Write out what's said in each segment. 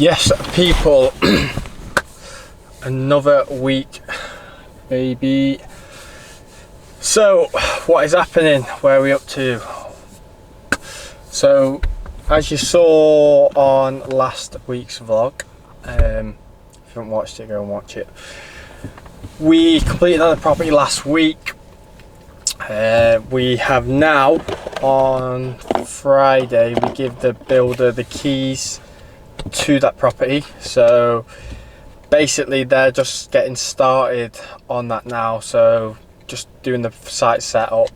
Yes, people, another week, baby. So, what is happening? Where are we up to? So, as you saw on last week's vlog, if you haven't watched it, go and watch it. We completed on the property last week. We have now, on Friday, we give the builder the keys to that property. So basically they're just getting started on that now, so just doing the site setup,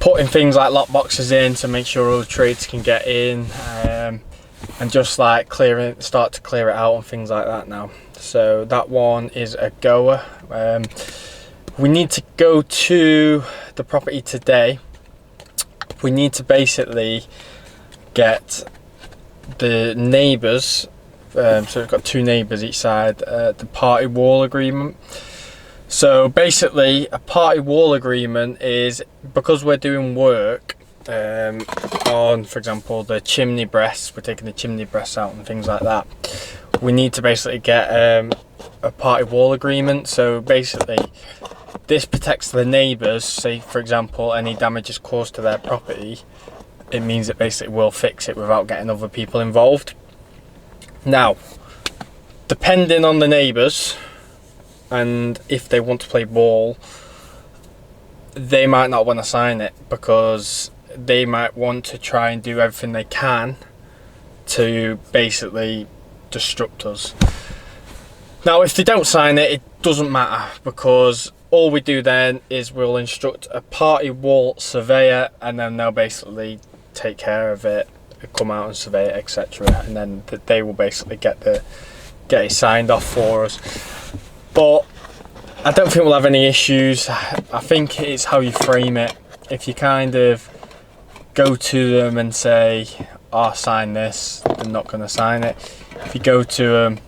putting things like lock boxes in to make sure all the trades can get in, and just like start to clear it out and things like that now. So that one is a goer. We need to go to the property today. We need to basically get the neighbours, so we've got two neighbours each side, the party wall agreement. So basically a party wall agreement is, because we're doing work on, for example, the chimney breasts, we're taking the chimney breasts out and things like that, we need to basically get a party wall agreement. So basically this protects the neighbours. Say for example any damage is caused to their property, it means it basically will fix it without getting other people involved. Now, depending on the neighbours and if they want to play ball, they might not want to sign it because they might want to try and do everything they can to basically destruct us. Now, if they don't sign it, it doesn't matter, because all we do then is we'll instruct a party wall surveyor, and then they'll basically take care of it, come out and survey it, etc., and then they will basically get it signed off for us. But I don't think we'll have any issues. I think it's how you frame it. If you kind of go to them and say, "Oh, sign this," they're not going to sign it. If you go to them,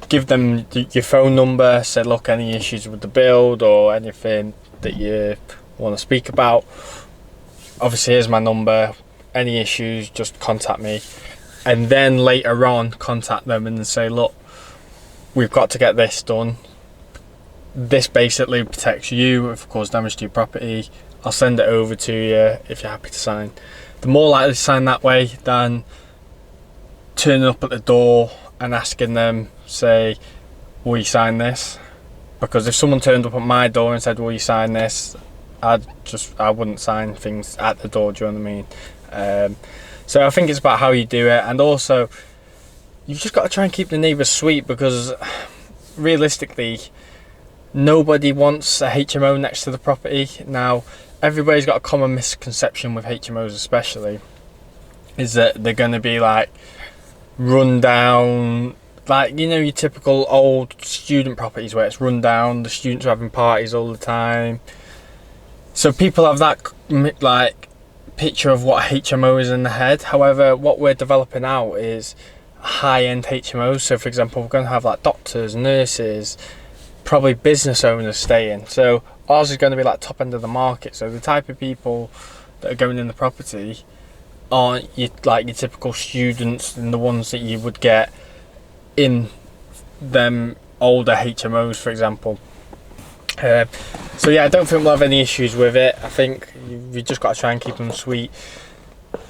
give them your phone number, say, "Look, any issues with the build or anything that you want to speak about, obviously here's my number, any issues just contact me," and then later on contact them and say, "Look, we've got to get this done. This basically protects you if it causes damage to your property. I'll send it over to you if you're happy to sign." The more likely to sign that way than turning up at the door and asking them, say, "Will you sign this?" Because if someone turned up at my door and said, "Will you sign this?" I wouldn't sign things at the door, do you know what I mean? So I think it's about how you do it, and also you've just got to try and keep the neighbours sweet, because realistically nobody wants a HMO next to the property. Now, everybody's got a common misconception with HMOs especially, is that they're going to be like run down, like, you know, your typical old student properties where it's run down, the students are having parties all the time. So people have that like picture of what a HMO is in the head. However, what we're developing out is high-end HMOs. So for example, we're going to have like doctors, nurses, probably business owners staying. So ours is going to be like top end of the market. So the type of people that are going in the property aren't your typical students and the ones that you would get in them older HMOs, for example. So yeah, I don't think we'll have any issues with it. I think you just got to try and keep them sweet.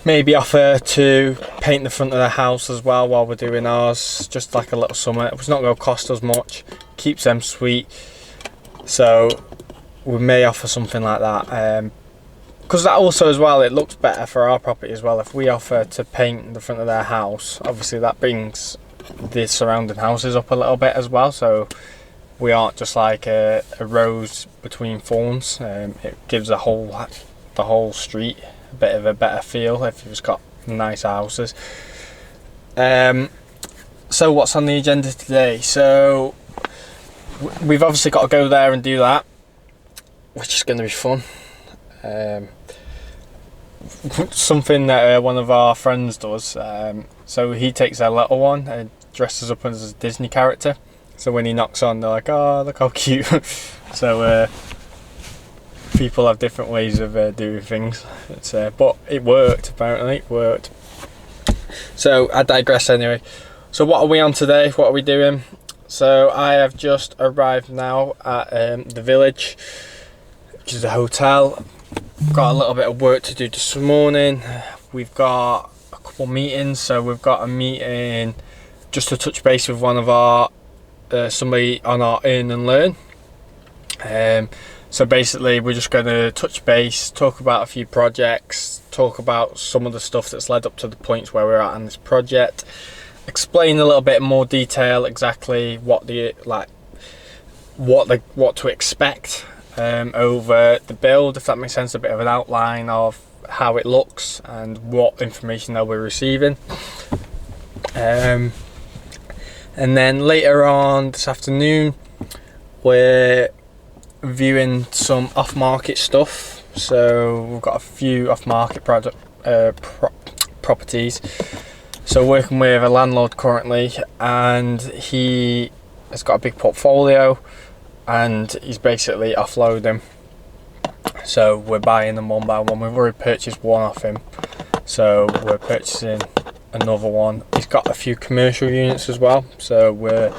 Maybe offer to paint the front of the house as well while we're doing ours, just like a little summer. It's not going to cost us much, keeps them sweet. So we may offer something like that, because that also as well, it looks better for our property as well. If we offer to paint the front of their house, obviously that brings the surrounding houses up a little bit as well, so we aren't just like a rose between thorns. It gives the whole street a bit of a better feel if you've just got nice houses. So what's on the agenda today? So we've obviously got to go there and do that, which is going to be fun. Something that one of our friends does, so he takes their little one and dresses up as a Disney character, so when he knocks on, they're like, "Oh, look how cute." So people have different ways of doing things. But it worked, apparently it worked. So I digress anyway. So what are we on today? What are we doing? So I have just arrived now at the Village, which is a hotel. Got a little bit of work to do this morning. We've got a couple meetings. So we've got a meeting just to touch base with one of our somebody on our Earn and Learn. So basically we're just going to touch base, talk about a few projects, talk about some of the stuff that's led up to the points where we're at on this project, explain a little bit more detail exactly what to expect over the build, if that makes sense, a bit of an outline of how it looks and what information they'll be receiving. And then later on this afternoon we're viewing some off-market stuff. So we've got a few off-market properties. So working with a landlord currently, and he has got a big portfolio and he's basically offloading. So we're buying them one by one. We've already purchased one off him, so we're purchasing another one. He's got a few commercial units as well, so we're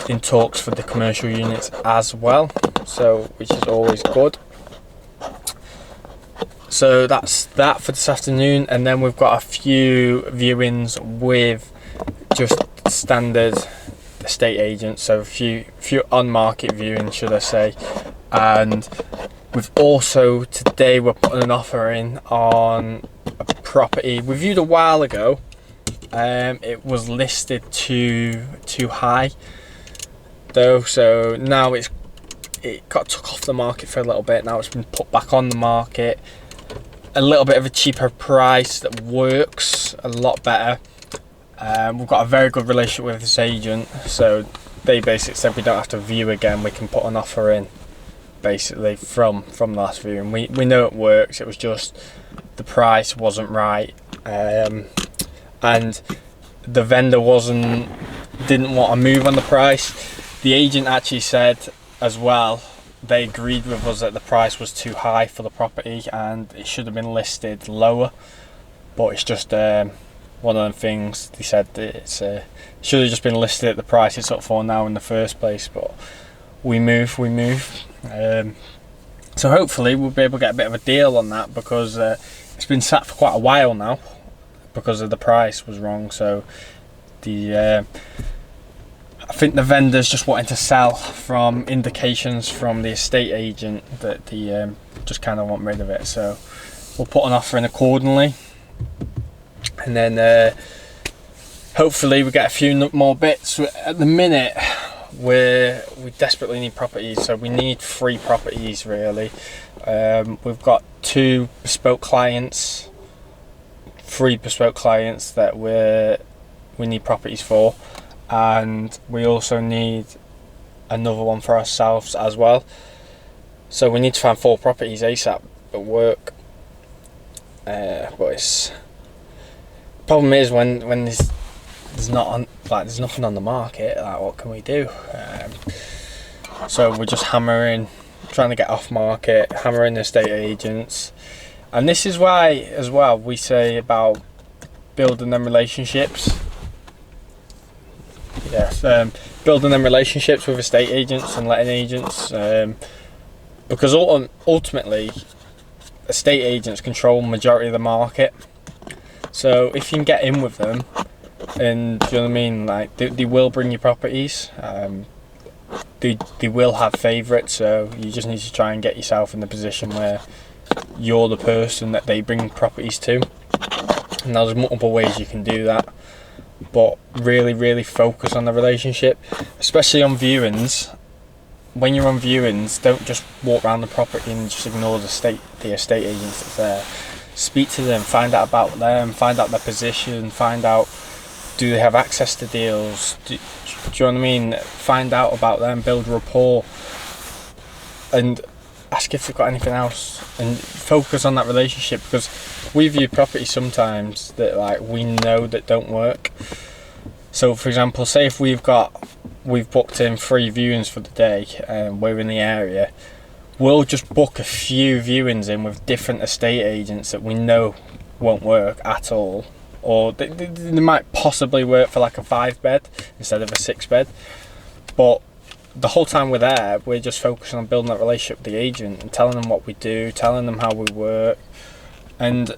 in talks for the commercial units as well, so which is always good. So that's that for this afternoon, and then we've got a few viewings with just standard estate agents, so a few on market viewings, should I say. And we've also today we're putting an offer in on a property we viewed a while ago. It was listed too high though, so now it got took off the market for a little bit. Now it's been put back on the market, a little bit of a cheaper price that works a lot better. We've got a very good relationship with this agent, so they basically said we don't have to view again, we can put an offer in basically from last viewing. We know it works, it was just the price wasn't right, and the vendor didn't want to move on the price. The agent actually said as well, they agreed with us that the price was too high for the property and it should have been listed lower, but it's just one of them things. They said it should have just been listed at the price it's up for now in the first place, but we move. So hopefully we'll be able to get a bit of a deal on that, because it's been sat for quite a while now because of the price was wrong. So I think the vendor's just wanting to sell from indications from the estate agent that they just kind of want rid of it. So we'll put an offer in accordingly, and then hopefully we get a few more bits. At the minute we desperately need properties, so we need 3 properties really. We've got 3 bespoke clients that we need properties for, and we also need another one for ourselves as well. So we need to find 4 properties ASAP at work. But it's problem is when there's nothing on the market, like what can we do? So we're just trying to get off market, hammering estate agents. And this is why as well we say about building them relationships. Yes, building them relationships with estate agents and letting agents, because ultimately estate agents control the majority of the market. So if you can get in with them, and do you know what I mean, like they will bring you properties, they will have favourites, so you just need to try and get yourself in the position where you're the person that they bring properties to. And there's multiple ways you can do that, but really focus on the relationship, especially on viewings. When you're on viewings, don't just walk around the property and just ignore the estate agents that's there. Speak to them, find out about them, find out their position, find out, do they have access to deals, do you know what I mean? Find out about them, build rapport, and ask if they've got anything else, and focus on that relationship, because we view properties sometimes that we know that don't work. So for example, say if we've booked in 3 viewings for the day and we're in the area, we'll just book a few viewings in with different estate agents that we know won't work at all, or they might possibly work for like a 5-bed instead of a 6-bed. But the whole time we're there, we're just focusing on building that relationship with the agent and telling them what we do, telling them how we work, and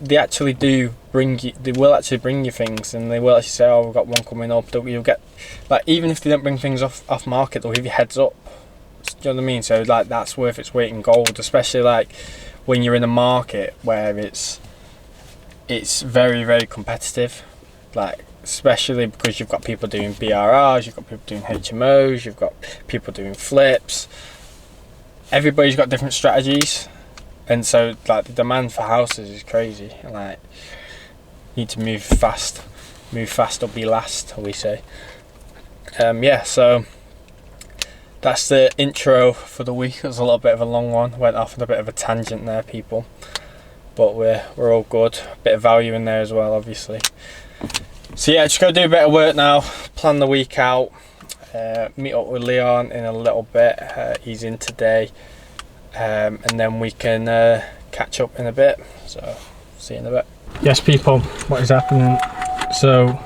they actually do bring you. They will actually bring you things, and they will actually say, "Oh, we've got one coming up." You'll get, like, even if they don't bring things off market, they'll give you heads up. Do you know what I mean? So like that's worth its weight in gold, especially like when you're in a market where it's very, very competitive, like especially because you've got people doing BRRs, you've got people doing HMOs, you've got people doing flips. Everybody's got different strategies, and so like the demand for houses is crazy. Like you need to move fast or be last, we say. Yeah, so that's the intro for the week. It was a little bit of a long one. Went off on a bit of a tangent there, people, but we're all good. A bit of value in there as well, obviously. So yeah, just go do a bit of work now, plan the week out, meet up with Leon in a little bit, he's in today, and then we can catch up in a bit, so see you in a bit. Yes people, what is happening? So,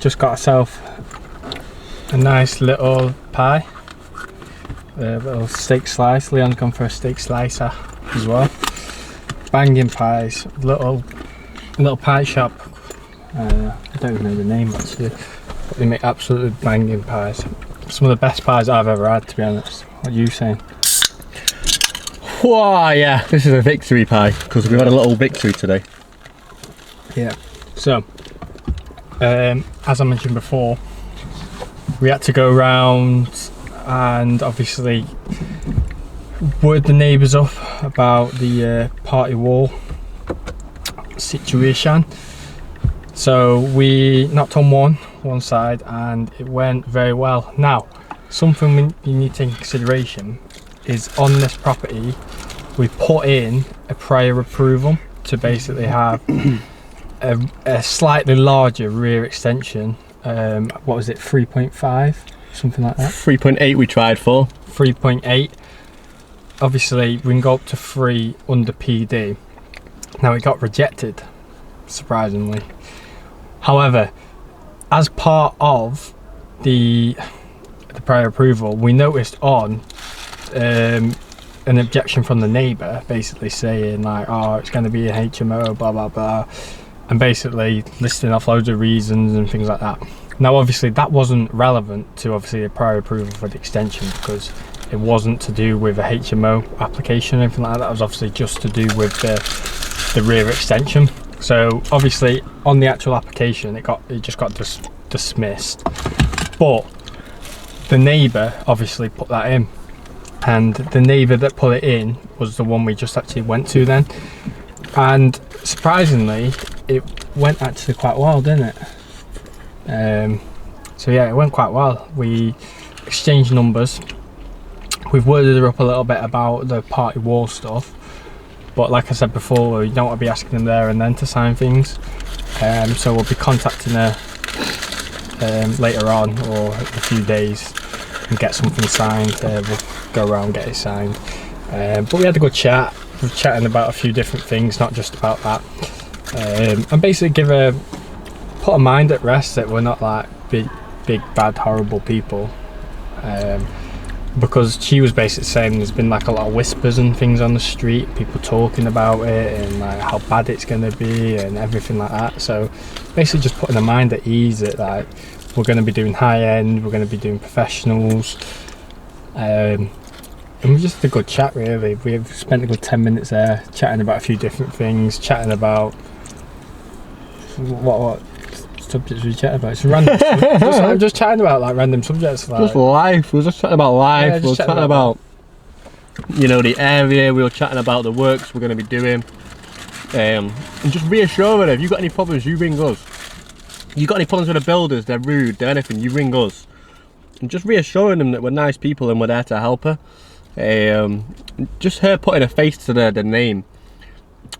just got ourselves a nice little pie, a little steak slice. Leon's gone for a steak slicer as well. Banging pies, little pie shop. I don't even know the name actually, but they make absolutely banging pies. Some of the best pies I've ever had, to be honest. What are you saying? Wow, yeah, this is a victory pie because we had a little victory today. Yeah. So, as I mentioned before, we had to go around and obviously word the neighbours up about the party wall situation. So we knocked on one side and it went very well. Now, something you need to take into consideration is on this property we put in a prior approval to basically have a slightly larger rear extension. What was it, 3.5? Something like that? 3.8 we tried for. 3.8. Obviously we can go up to 3 under PD. Now it got rejected, surprisingly. However, as part of the prior approval, we noticed on an objection from the neighbour, basically saying like, "Oh, it's going to be a HMO, blah blah blah," and basically listing off loads of reasons and things like that. Now, obviously, that wasn't relevant to obviously a prior approval for the extension because it wasn't to do with a HMO application or anything like that. It was obviously just to do with the rear extension. So obviously on the actual application it just got dismissed, but the neighbour obviously put that in, and the neighbour that put it in was the one we just actually went to then, and surprisingly it went actually quite well, didn't it? So yeah, it went quite well. We exchanged numbers, we've worded her up a little bit about the party wall stuff, but like I said before, you don't want to be asking them there and then to sign things. So we'll be contacting her later on or a few days and get something signed. We'll go around, get it signed. But we had a good chat. We were chatting about a few different things, not just about that. And basically put her mind at rest that we're not like big, bad, horrible people. Because she was basically saying there's been like a lot of whispers and things on the street, people talking about it and like how bad it's going to be and everything like that. So basically just putting her mind at ease that like we're going to be doing high end, we're going to be doing professionals, and we just had a good chat really. We've spent a good 10 minutes there chatting about a few different things, chatting about what subjects we chat about. It's random. I'm just chatting about like random subjects. Like, just life. We were just chatting about life. Yeah, we were chatting about you know, the area. We were chatting about the works we're going to be doing, and just reassuring her, if you've got any problems, you ring us. You got any problems with the builders, they're rude, they're anything, you ring us. And just reassuring them that we're nice people and we're there to help her. Just her putting a face to the name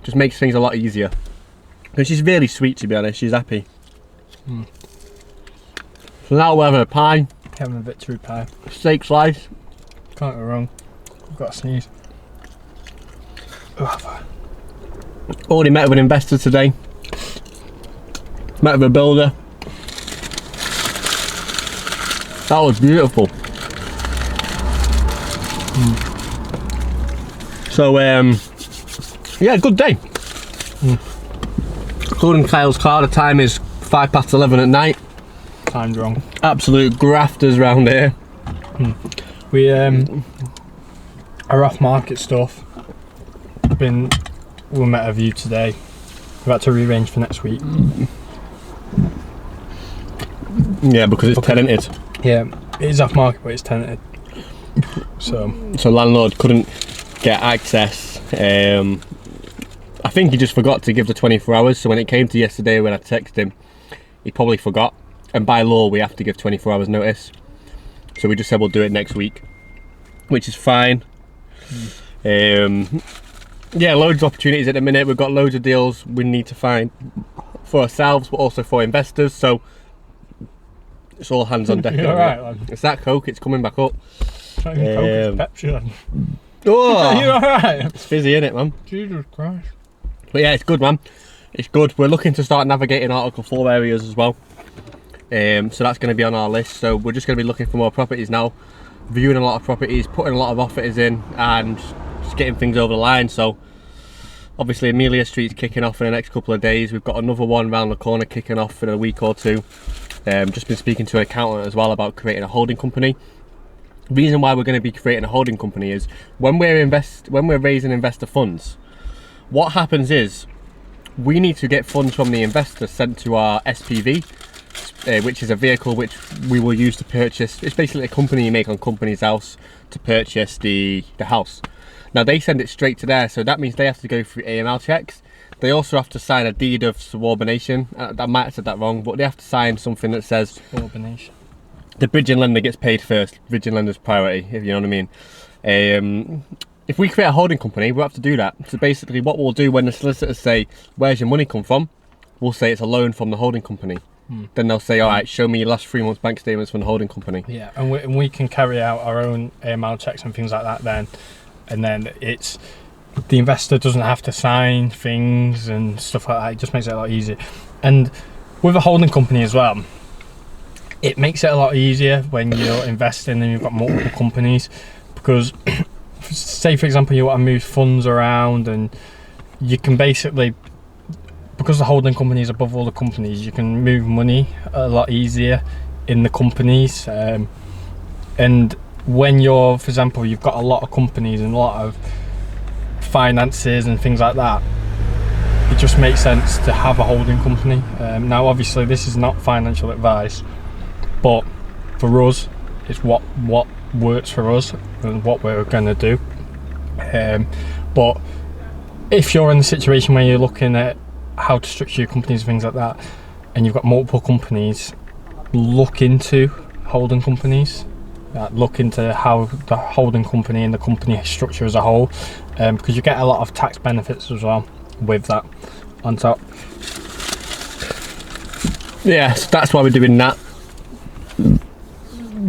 just makes things a lot easier. And she's really sweet, to be honest. She's happy. So now we're having a pie. Having a victory pie. Steak slice. Can't go wrong. I've got to sneeze. Already met with an investor today. Met with a builder. That was beautiful. So yeah, good day. According to Kyle's car, the time is 11:05 at night. Time's wrong. Absolute grafters round here. We are off market stuff. We met a view today. We've had to rearrange for next week. Yeah, because it's tenanted. Yeah, it is off market, but it's tenanted. So landlord couldn't get access. I think he just forgot to give the 24 hours. So when it came to yesterday, when I texted him, he probably forgot. And by law, we have to give 24 hours notice. So we just said we'll do it next week, which is fine. Yeah, loads of opportunities at the minute. We've got loads of deals we need to find for ourselves, but also for investors. So it's all hands on deck. Right, it's that Coke. It's coming back up. It's not even Coke, it's Pepsi then. Oh, You're alright. It's fizzy, isn't it, man? Jesus Christ. But yeah, it's good, man. It's good. We're looking to start navigating Article 4 areas as well. So that's going to be on our list. So we're just going to be looking for more properties now, viewing a lot of properties, putting a lot of offers in, and just getting things over the line. So obviously Amelia Street's kicking off in the next couple of days. We've got another one round the corner kicking off in a week or two. Just been speaking to an accountant as well about creating a holding company. The reason why we're going to be creating a holding company is when we're raising investor funds, what happens is we need to get funds from the investor sent to our SPV, which is a vehicle which we will use to purchase. It's basically a company you make on company's house to purchase the house. Now they send it straight to there, so that means they have to go through AML checks. They also have to sign a deed of subordination. I might have said that wrong, but they have to sign something that says Subordination. The bridging lender gets paid first. Bridging lender's priority, if you know what I mean. If we create a holding company, we'll have to do that. So basically what we'll do when the solicitors say, where's your money come from? We'll say it's a loan from the holding company. Then they'll say, all right, show me your last 3 months bank statements from the holding company. Yeah, and we can carry out our own AML checks and things like that then. And then it's, the investor doesn't have to sign things and stuff like that. It just makes it a lot easier. And with a holding company as well, it makes it a lot easier when you're investing and you've got multiple companies, because say for example you want to move funds around, and you can basically, because the holding company is above all the companies, you can move money a lot easier in the companies. And when you're, for example, you've got a lot of companies and a lot of finances and things like that, it just makes sense to have a holding company. Now obviously this is not financial advice, but for us it's what works for us and what we're going to do. But if you're in a situation where you're looking at how to structure your companies and things like that, and you've got multiple companies, look into holding companies. Look into how the holding company and the company structure as a whole, because you get a lot of tax benefits as well with that on top. Yeah, so that's why we're doing that.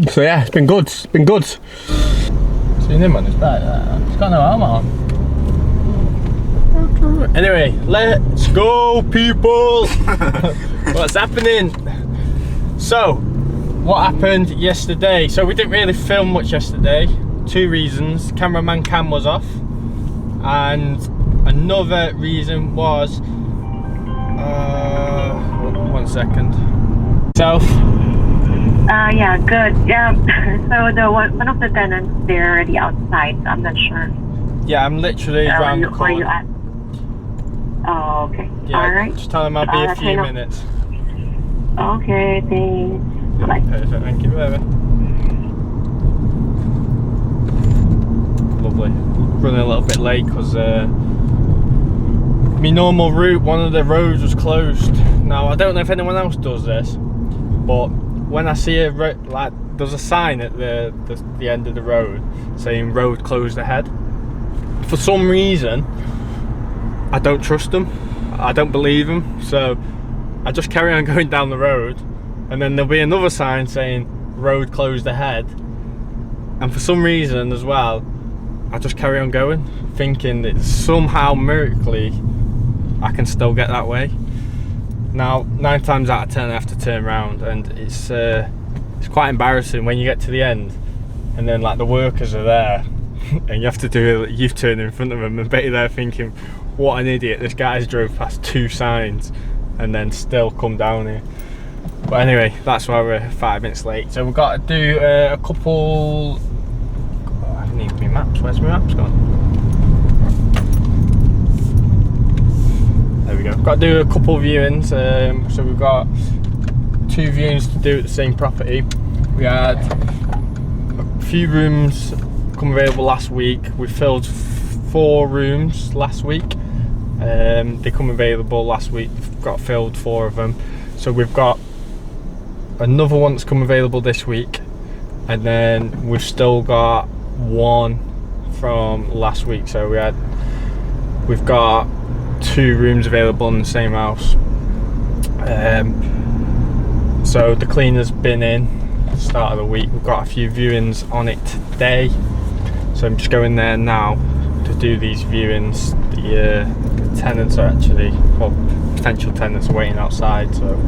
So yeah, it's been good. It's been good. Seen him on his back. He's got no arm on. Anyway, let's go, people. What's happening? So, what happened yesterday? So we didn't really film much yesterday. 2 reasons. Cameraman Cam was off, and another reason was 1 second. Self. Yeah, good. Yeah. So one of the tenants, they're already outside. So I'm not sure. Yeah, I'm literally around the corner. Where you at? Oh, okay. Yeah, all right. Just tell him I'll be a few minutes. Okay, thanks. Yeah, Bye. perfect, thank you. Bye. Lovely. Running a little bit late because my normal route, one of the roads was closed. Now I don't know if anyone else does this, but when I see there's a sign at the end of the road saying road closed ahead, for some reason I don't trust them. I don't believe them, so I just carry on going down the road, and then there'll be another sign saying road closed ahead, and for some reason as well I just carry on going, thinking that somehow miraculously I can still get that way. Now 9 times out of 10 I have to turn around, and it's quite embarrassing when you get to the end and then like the workers are there and you have to do a U-turn in front of them, and bet they're thinking, what an idiot, this guy's drove past 2 signs and then still come down here. But anyway, that's why we're 5 minutes late. So we've got to do a couple... Oh, I need my maps. Where's my maps gone? There we go. Got to do a couple viewings. So we've got 2 viewings to do at the same property. We had a few rooms come available last week. We filled 4 rooms last week. They come available last week. We've got filled 4 of them. So we've got another one that's come available this week, and then we've still got 1 from last week. So we've got 2 rooms available in the same house. So the cleaner's been in at the start of the week. We've got a few viewings on it today, so I'm just going there now to do these viewings. The tenants are actually, well, potential tenants are waiting outside, so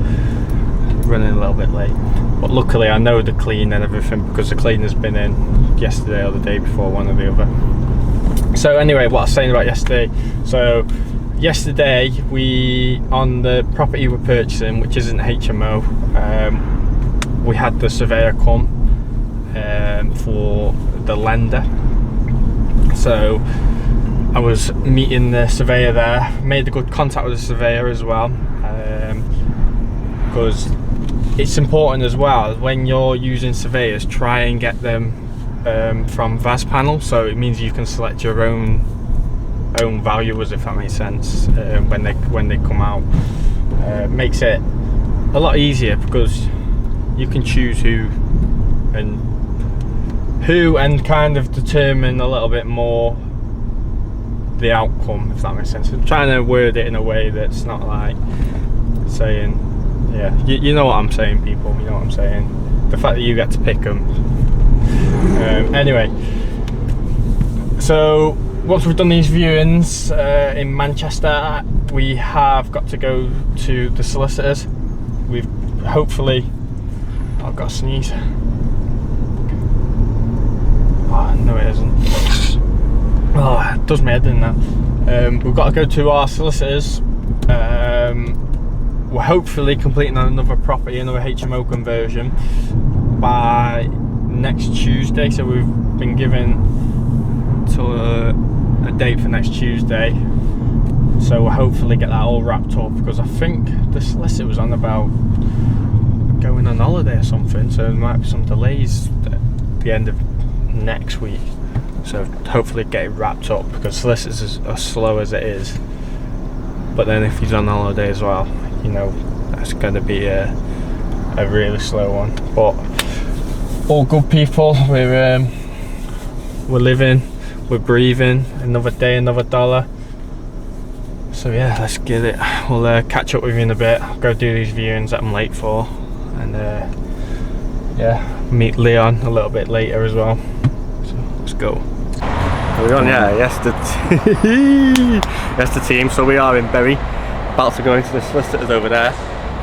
running a little bit late. But luckily I know the clean and everything, because the cleaner's been in yesterday or the day before, one or the other. So anyway, what I was saying about yesterday. So yesterday, on the property we're purchasing, which isn't HMO, we had the surveyor come for the lender. So I was meeting the surveyor there, made a good contact with the surveyor as well, because it's important as well when you're using surveyors, try and get them from VAS panel, so it means you can select your own valuers, if that makes sense, when they come out. Makes it a lot easier because you can choose who and kind of determine a little bit more the outcome, if that makes sense. I'm trying to word it in a way that's not like saying, yeah, you know what I'm saying, people, you know what I'm saying, the fact that you get to pick them. Anyway, so once we've done these viewings in Manchester, we have got to go to the solicitors. We've hopefully... Oh, I've got a sneeze. Oh, no it isn't. Oh, it does my head in that. We've got to go to our solicitors. We're hopefully completing on another property, another HMO conversion by next Tuesday. So we've been given till a date for next Tuesday, so we'll hopefully get that all wrapped up, because I think the solicitor was on about going on holiday or something, so there might be some delays at the end of next week. So hopefully get it wrapped up, because solicitors are slow as it is, but then if he's on holiday as well, you know, that's going to be a really slow one. But all good people, we're living, we're breathing, another day, another dollar. So yeah, let's get it. We'll catch up with you in a bit. I'll go do these viewings that I'm late for, and yeah, meet Leon a little bit later as well. So let's go. We're on, yeah, yes the team. So we are in Bury, about to go into the solicitors over there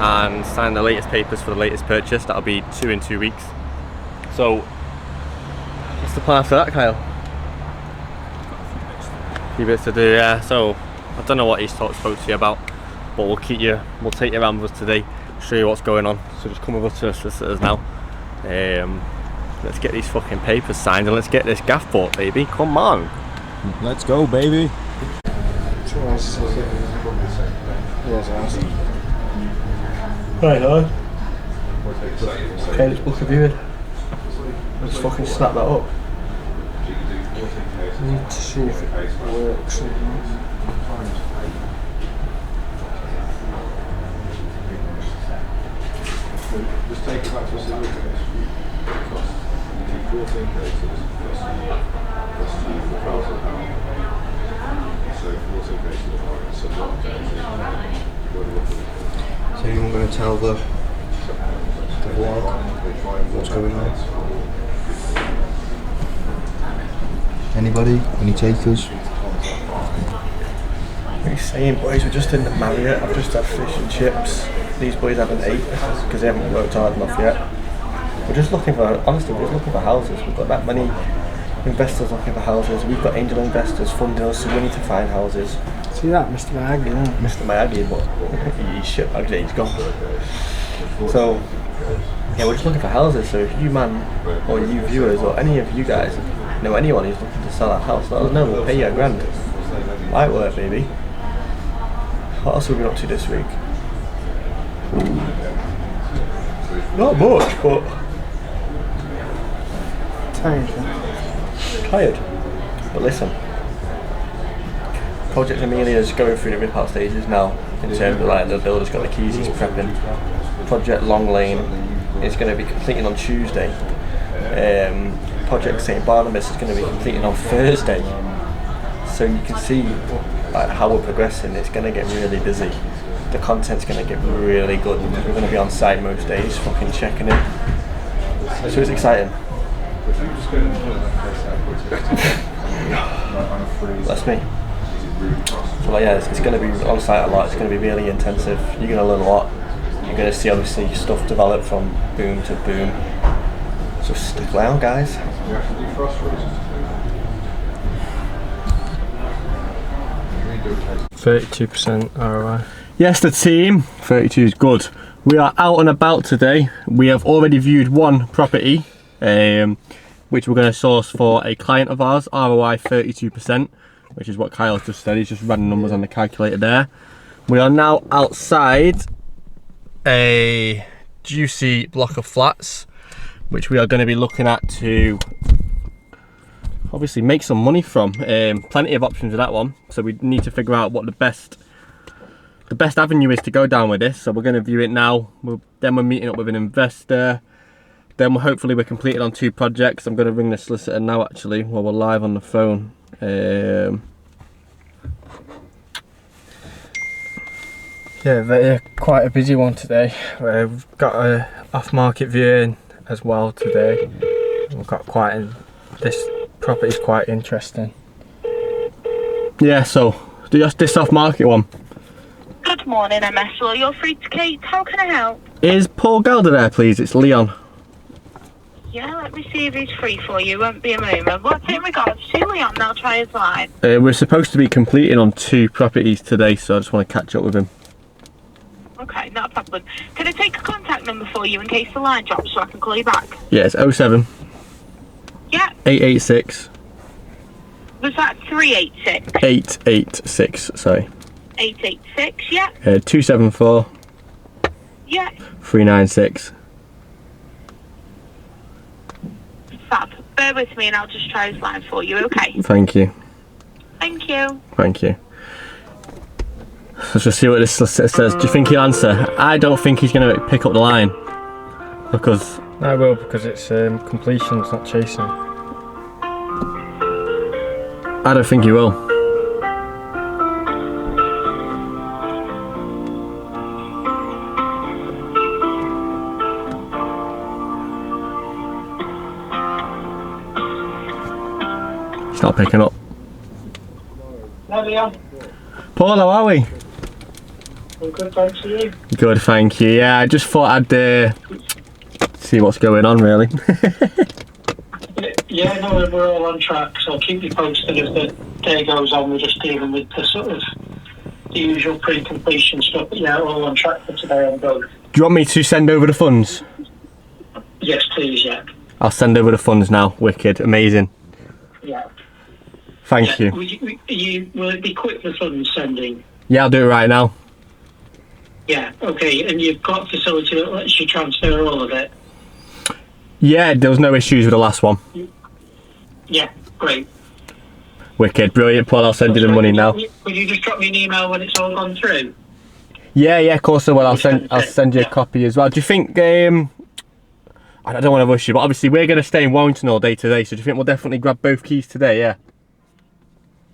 and sign the latest papers for the latest purchase. That'll be 2 in 2 weeks. So what's the plan for that, Kyle? A few bits to do, yeah. So I don't know what he's spoke to you about, but we'll take you around with us today, show you what's going on. So just come with us to the solicitors now. Let's get these fucking papers signed and let's get this gaff bought, baby. Come on. Let's go, baby. Right on. Okay, let's book a viewing. Let's fucking snap that up. I need to see if it works or not. Just take it back to us and look at this. Cost 14 cases plus £1,000. So 14 cases. So what day? So you weren't going to tell the vlog what's going on? Anybody? Any takers? What are you saying, boys? We're just in the Marriott. I've just had fish and chips. These boys haven't ate because they haven't worked hard enough yet. We're just looking for, honestly, we're just looking for houses. We've got that many investors looking for houses. We've got angel investors funding us, so we need to find houses. See that, Mr. Miyagi, yeah. Mr. Miyagi, but he's shit, actually, he's gone. So, yeah, we're just looking for houses. So if you man, or you viewers, or any of you guys know anyone who's looking to sell a house, let us know. We'll pay you £1,000. Light work, baby. What else have we been up to this week? Not much, but tired. But listen, Project Amelia is going through the rip-out stages now. In terms of like the builder's got the keys, he's prepping. Project Long Lane is going to be completing on Tuesday. Project St Barnabas is going to be completing on Thursday. So you can see like how we're progressing. It's going to get really busy. The content's going to get really good because we're going to be on site most days, fucking checking it. So it's exciting. That's me. So like, yeah, it's going to be on site a lot. It's going to be really intensive. You're going to learn a lot. You're going to see obviously stuff develop from boom to boom. So stick around, guys. 32% ROI. Yes, the team, 32 is good. We are out and about today. We have already viewed one property, which we're going to source for a client of ours, ROI 32%, which is what Kyle just said. He's just running numbers on the calculator there. We are now outside a juicy block of flats, which we are going to be looking at to obviously make some money from. Plenty of options with that one, so we need to figure out what the best avenue is to go down with this. So we're going to view it now. Then we're meeting up with an investor. Then hopefully we're completed on 2 projects. I'm going to ring the solicitor now actually while we're live on the phone. Yeah, quite a busy one today. We've got a off-market viewing as well today. We've got this property's quite interesting. Yeah, so this off-market one. Good morning, MS. Well, you're free to Kate. How can I help? Is Paul Gelder there, please? It's Leon. Yeah, let me see if he's free for you. Won't be a moment. What's it in regards to, Leon? I'll try his line. We're supposed to be completing on 2 properties today, so I just want to catch up with him. Okay, not a problem. Can I take a contact number for you in case the line drops so I can call you back? Yeah, it's 07 Yeah. 886. Was that 386? 886, sorry. 886, yeah. 274. Yeah. 396. Fab. Bear with me and I'll just try his line for you, okay? Thank you. Thank you. Thank you. Let's just see what this solicitor says. Do you think he'll answer? I don't think he's going to pick up the line. Because... I will, because it's completion, it's not chasing. I don't think he will. He's not picking up. Hi, Leon. Paul, how are we? I'm good, thanks to you. Good, thank you. Yeah, I just thought I'd see what's going on, really. Yeah, no, we're all on track, so I'll keep you posted as the day goes on. We're just dealing with the sort of the usual pre-completion stuff, but yeah, all on track for today on both. Do you want me to send over the funds? Yes, please, yeah. I'll send over the funds now. Wicked, amazing. Yeah. Thank you. Will it be quick, the funds sending? Yeah, I'll do it right now. Yeah, okay, and you've got a facility that lets you transfer all of it? Yeah, there was no issues with the last one. Yeah, great. Wicked, brilliant, Paul. I'll send you the money now. Will you just drop me an email when it's all gone through? Yeah, of course I will. I'll send you a copy as well. Do you think? I don't want to rush you, but obviously we're going to stay in Warrington all day today. So do you think we'll definitely grab both keys today? Yeah.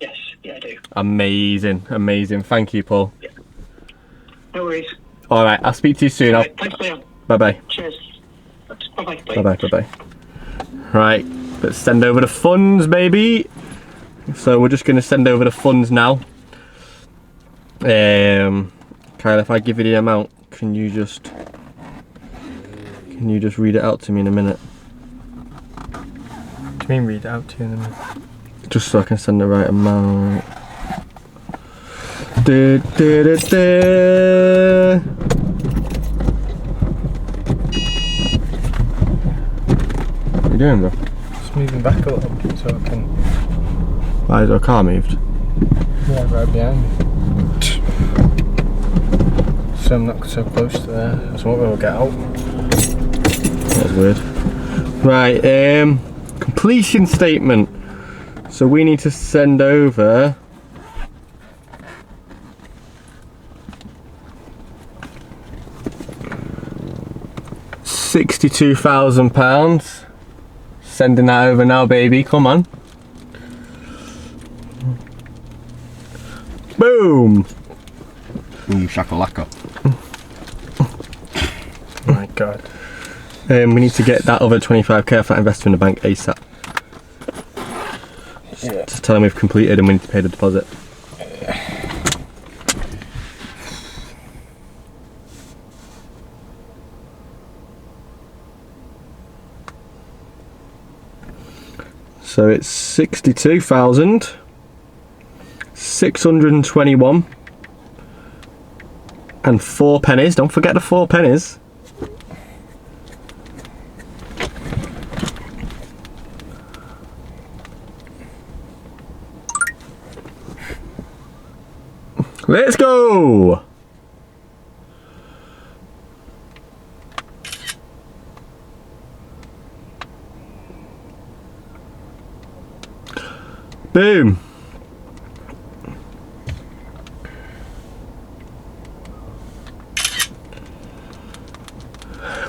Yes, yeah, I do. Amazing, amazing. Thank you, Paul. Yeah. No worries. All right, I'll speak to you soon. Right, thanks, Leon. Bye bye. Cheers. Bye-bye. Bye bye. Bye bye. Right, let's send over the funds, baby. So we're just going to send over the funds now. Kyle, if I give you the amount, can you just read it out to me in a minute? What do you mean read it out to you in a minute? Just so I can send the right amount. Da, da, da, da. What are you doing, bro? Just moving back a little bit so I can. Why is our car moved? Yeah, right behind me. So I'm not so close to there. That's what we'll get out. That's weird. Right, completion statement. So we need to send over £62,000. Sending that over now, baby. Come on. Boom. Boom shakalaka. Oh my god. We need to get that other 25k off that investor in the bank ASAP. Yeah. Just tell them we've completed and we need to pay the deposit. So it's 62,621 and 4 pennies. Don't forget the 4 pennies. Let's go! Boom!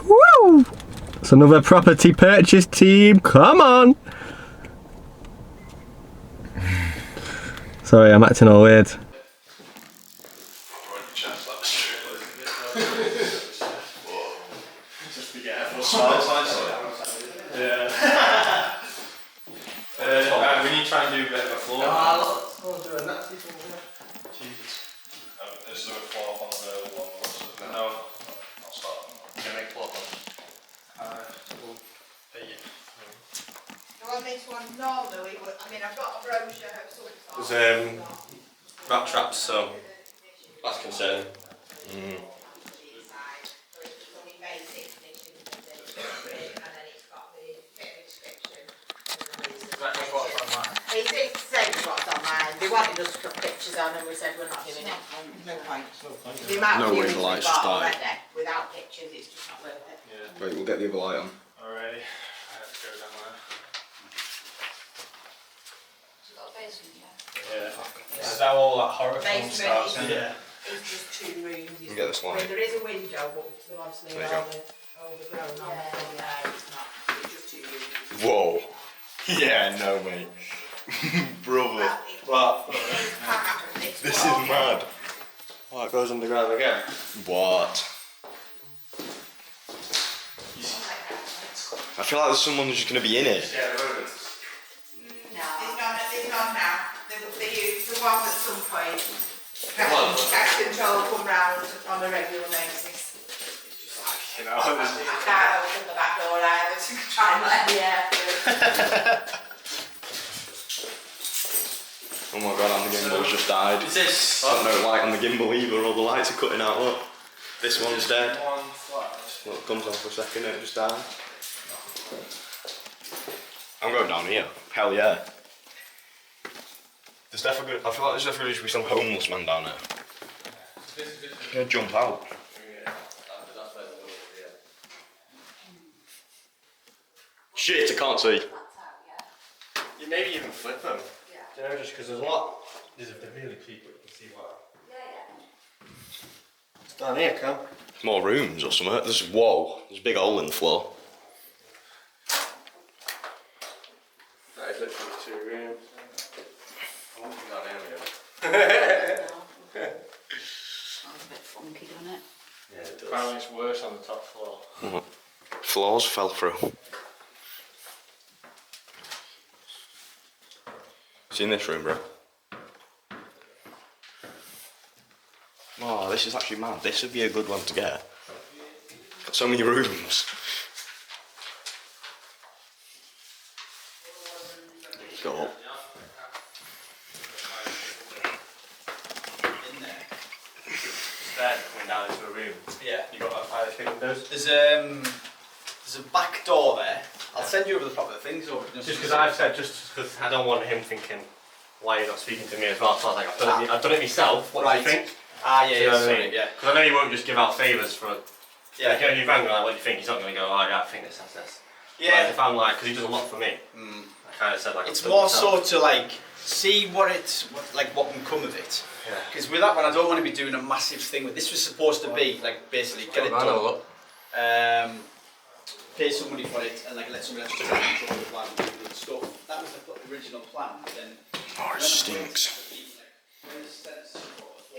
Woo! It's another property purchase team. Come on! Sorry, I'm acting all weird. We need to try and do a bit of a floor. Someone's doing that. Jesus. Is there a floor up on the one? No. I'll start. Can I make floor on? We'll pay you. On this one, normally, I mean, I've got a brochure of some sort. There's rat traps, so that's concerning. He did say what's on mine. They wanted us to put pictures on and we said we're not doing it. No thanks. The amount of viewings we've got already without pictures, it's just not worth it. Yeah. Right, we'll get the other light on. Alrighty. I have to go down there. Yeah. Is that all that horror film Basement starts? is- Yeah. It's just 2 rooms. You get this I mean, light. there is a window, but it's obviously There you go. overgrown on the front there. It's not. It's just 2 rooms. Whoa. Yeah, no, mate. Brother. Well, it's part of This is mad. Oh, it goes underground again. What? I feel like there's someone who's just going to be in it. No. There's none now. They use the one at some point. Pest control come round on a regular basis. You know, I can't open the back door either to try and let the air through. Oh my god, and the gimbal's just died. Is this? Got no light on the gimbal either, all the lights are cutting out, look. This one's dead. One flash. Look, it comes on for a second and it just died. I'm going down here. Hell yeah. There's definitely, I feel like there's definitely should be some homeless man down there. Gonna jump out. Shit, I can't see. You maybe even flip them. You know, just because there's a lot. If they're really cheap, you can see why. It's down here, Cam. More rooms or something. There's, whoa, there's a big hole in the floor. That is literally 2 rooms. I won't put that Sounds a bit funky, doesn't it? Yeah, it does. Apparently it's worse on the top floor. Floors fell through. See in this room, bro? Oh, this is actually mad. This would be a good one to get. Got so many rooms. Go up. There, coming down into a room. Yeah. You got fire escape windows? There's a back door there. I'll send you over the proper things over. Just because I've said, just because I don't want him thinking, why are you not speaking to me as well? So I was like, I've done it myself. What do you think? Ah, yeah, yeah, sorry, yeah. Because I know you won't just give out favours for. Yeah. Like, you rang like, what do you think? He's not going to go, oh, I think this, that's this. Yeah. Like, if I'm like, because he does a lot for me. I kind of said like. It's more so to like see what can come of it. Because with that one, I don't want to be doing a massive thing with. This was supposed to be like basically get it done. Pay somebody for it and like let somebody else try and control the plan and stuff. That was the original plan. Then. Oh, it stinks.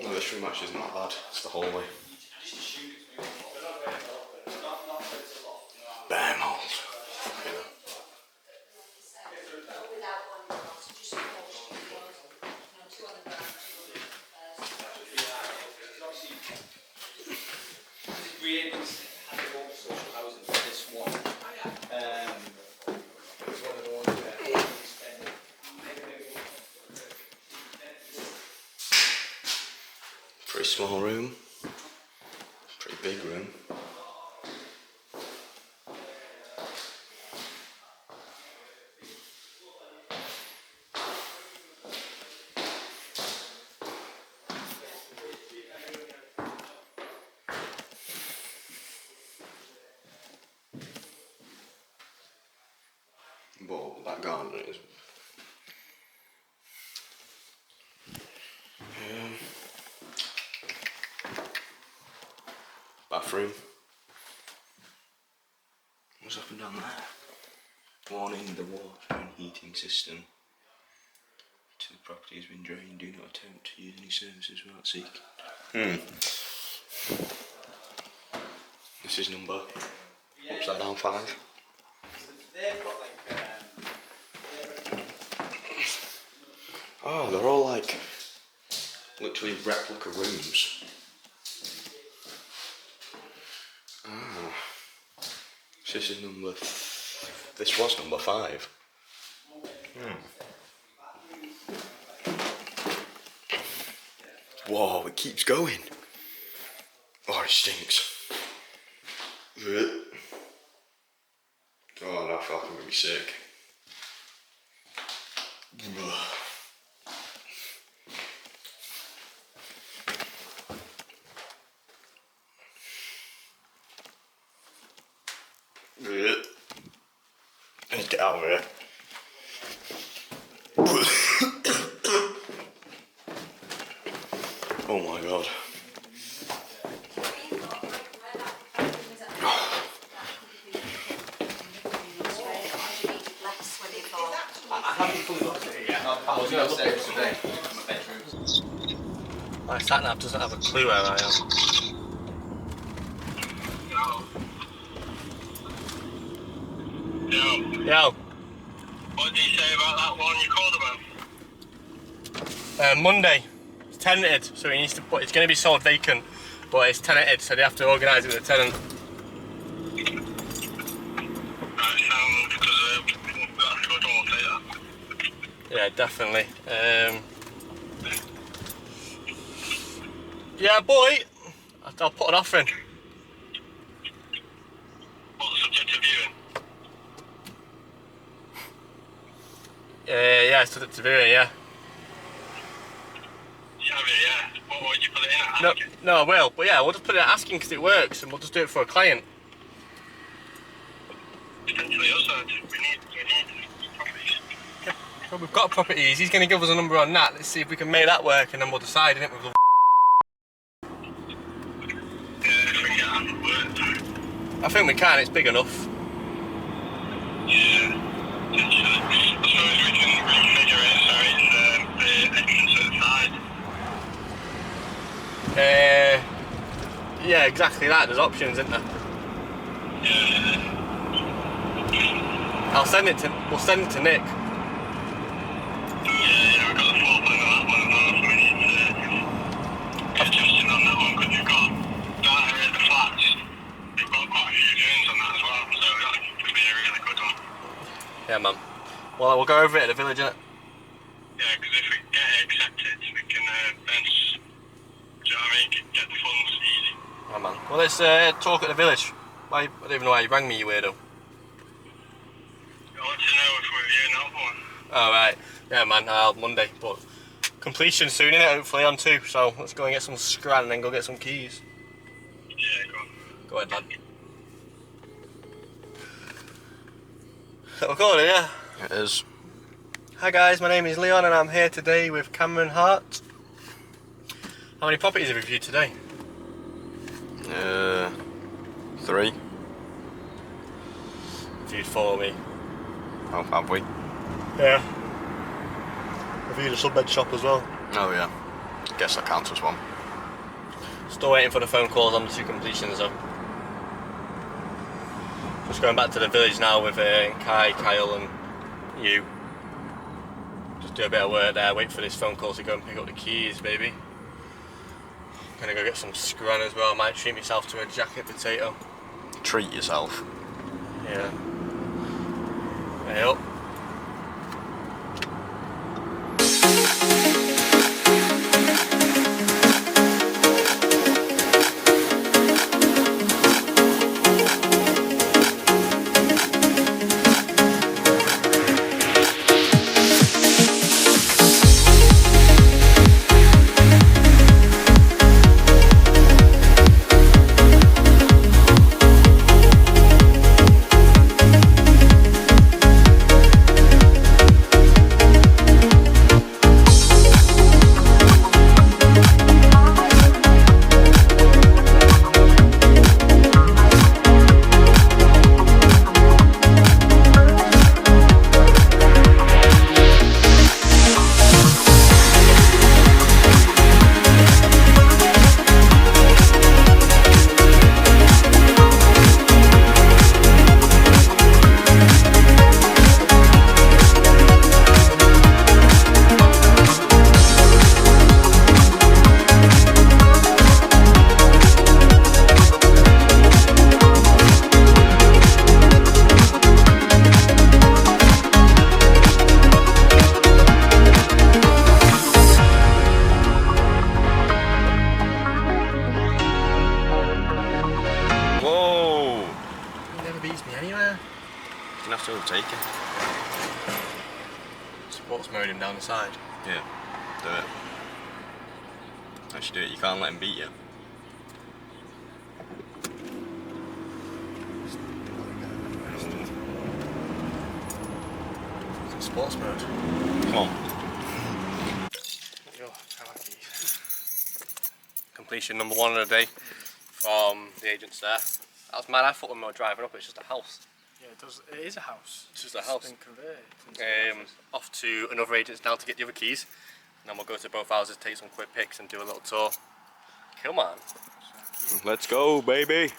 No, this room actually isn't that bad. It's the hallway. Bam holes. Pretty small room. Pretty big room. But that garden is. Bathroom. What's up and down there? Warning, the water and heating system to the property has been drained. Do not attempt to use any services without seeking. This is number upside down 5. Oh, they're all like literally replica rooms. Ah, so this is number. This was number 5. Whoa, it keeps going. Oh, it stinks. Oh, no, I feel like I'm gonna be sick. Let's get out of here. Oh my god. I haven't fully looked at it yet. I was going to look at it today in my bedroom. My sat nav doesn't have a clue where I am. Yo. What did you say about that one you called about? Monday. It's tenanted, so he needs to put. It's going to be sold vacant, but it's tenanted, so they have to organise it with the tenant. Right, sound, because we'll have to go to that. Yeah, definitely. Yeah, boy. I'll put an offer in. What, subject to viewing? Yeah, subject to viewing, yeah. Yeah. What would you put it in at? No, I will, but yeah, we'll just put it at asking because it works, and we'll just do it for a client. Potentially outside. We need properties. Yeah, well, we've got properties. He's going to give us a number on that. Let's see if we can make that work, and then we'll decide, innit? With the if we can get that to work. I think we can. It's big enough. Yeah. I suppose we can refigure it so it's the entrance at the side. Yeah, exactly that. There's options, isn't there? Yeah. We'll send it to Nick. Yeah, we've got the floor plan on that one as well, so we need to get adjusting on that Yeah, man. Well, we'll go over it at the village, innit? Yeah, because if we get it accepted, we can then, do you know what I mean, get the funds easy. Yeah, man. Well, let's talk at the village. I don't even know why you rang me, you weirdo. I want to know if we're here now for one. Oh, right. Yeah, man, Monday, but completion soon, innit? Hopefully on 2, so let's go and get some scran and then go get some keys. Yeah, go on. Go ahead, lad. Is that recording, yeah? It is. Hi guys, my name is Leon and I'm here today with Cameron Hart. How many properties have you viewed today? 3. Viewed 4 me. Oh, have we? Yeah. I viewed a sub-bed shop as well. Oh yeah. Guess that counts as one. Still waiting for the phone calls on the 2 completions though. Just going back to the village now with Kai, Kyle and you. Just do a bit of work there, wait for this phone call to go and pick up the keys, baby. Gonna go get some scran as well, I might treat myself to a jacket potato. Treat yourself. Yeah. Hey up. Take it. Sports mode him down the side. Yeah, do it. Actually do it, you can't let him beat you. Sports mode. Come on. Completion number 1 of the day from the agents there. That was mad, I thought when we were driving up it's just a house. Yeah, it is a house. It's just a house. It's been converted. Off to another agent's now to get the other keys. And then we'll go to both houses, take some quick pics and do a little tour. Come on. Let's go, baby.